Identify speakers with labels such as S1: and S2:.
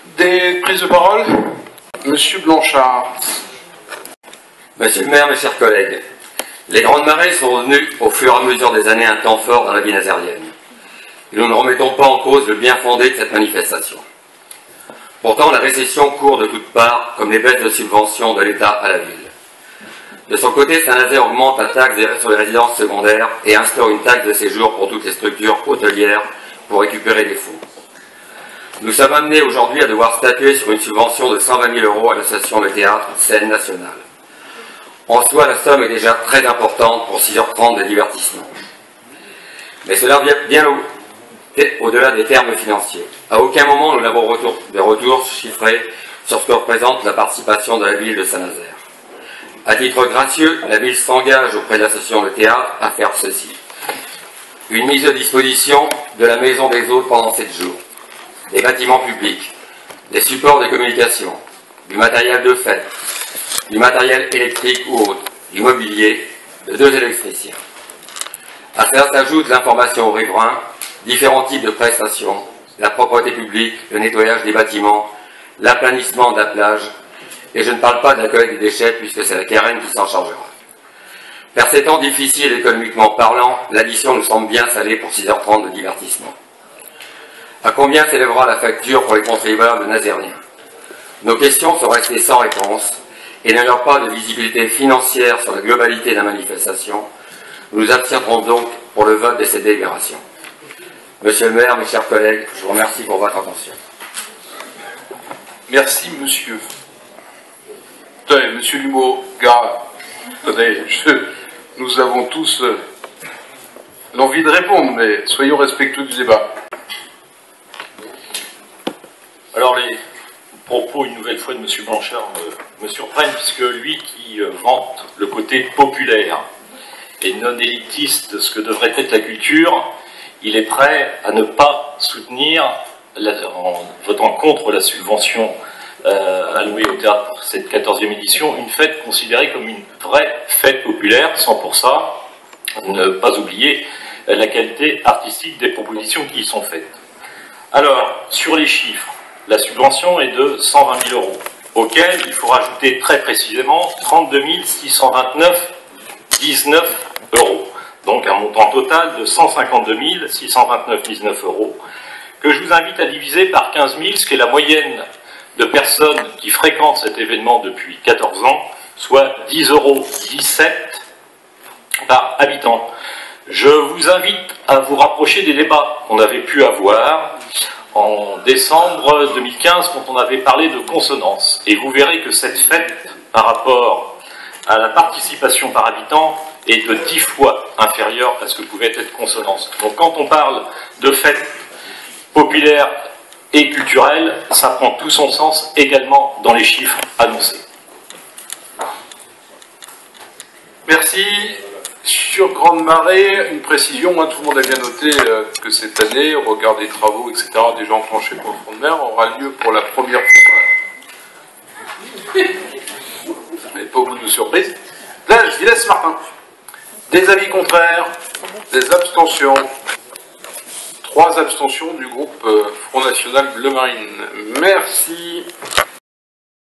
S1: Des prises de parole? Monsieur Blanchard.
S2: Monsieur le maire, mes chers collègues, les grandes marées sont devenues au fur et à mesure des années un temps fort dans la vie nazérienne. Et nous ne remettons pas en cause le bien fondé de cette manifestation. Pourtant, la récession court de toutes parts, comme les baisses de subventions de l'État à la ville. De son côté, Saint-Nazaire augmente la taxe sur les résidences secondaires et instaure une taxe de séjour pour toutes les structures hôtelières pour récupérer les fonds. Nous sommes amenés aujourd'hui à devoir statuer sur une subvention de 120 000 € à l'association de théâtre Scène Nationale. En soi, la somme est déjà très importante pour 6h30 de divertissement. Mais cela vient bien au-delà des termes financiers. À aucun moment nous n'avons des retours chiffrés sur ce que représente la participation de la ville de Saint-Nazaire. À titre gracieux, la ville s'engage auprès de l'association de théâtre à faire ceci. Une mise à disposition de la maison des hôtes pendant 7 jours, des bâtiments publics, des supports de communication, du matériel de fête, du matériel électrique ou autre, du mobilier, de 2 électriciens. À cela s'ajoute l'information aux riverains, différents types de prestations, la propreté publique, le nettoyage des bâtiments, l'aplanissement de la plage, et je ne parle pas de la collecte des déchets puisque c'est la Karen qui s'en chargera. Par ces temps difficiles économiquement parlant, l'addition nous semble bien salée pour 6h30 de divertissement. À combien s'élèvera la facture pour les contribuables nazériens? Nos questions sont restées sans réponse, et n'ayant pas de visibilité financière sur la globalité de la manifestation, nous nous abstiendrons donc pour le vote de cette délibération. Monsieur le maire, mes chers collègues, je vous remercie pour votre attention.
S1: Merci, monsieur. Attendez, monsieur Lumeau, garde. Attendez, nous avons tous l'envie de répondre, mais soyons respectueux du débat.
S3: Alors, les propos, une nouvelle fois, de M. Blanchard me surprennent, puisque lui qui vante le côté populaire et non élitiste de ce que devrait être la culture, il est prêt à ne pas soutenir, en votant contre la subvention allouée au théâtre pour cette 14e édition, une fête considérée comme une vraie fête populaire, sans pour ça ne pas oublier la qualité artistique des propositions qui y sont faites. Alors, sur les chiffres, la subvention est de 120 000 €, auquel il faut rajouter très précisément 32 629,19 €. Donc un montant total de 152 629,19 €, que je vous invite à diviser par 15 000, ce qui est la moyenne de personnes qui fréquentent cet événement depuis 14 ans, soit 10,17 € par habitant. Je vous invite à vous rapprocher des débats qu'on avait pu avoir en décembre 2015 quand on avait parlé de consonance. Et vous verrez que cette fête, par rapport à la participation par habitant, est de 10 fois inférieure à ce que pouvait être consonance. Donc quand on parle de fête populaire et culturelle, ça prend tout son sens également dans les chiffres annoncés.
S1: Merci. Sur Grande Marée, une précision, tout le monde a bien noté que cette année, au regard des travaux, etc., déjà enclenchés pour le front de mer, aura lieu pour la première fois. Ça n'est pas au bout de surprise. Là, je laisse Martin. Des avis contraires, des abstentions. 3 abstentions du groupe Front National Bleu Marine. Merci.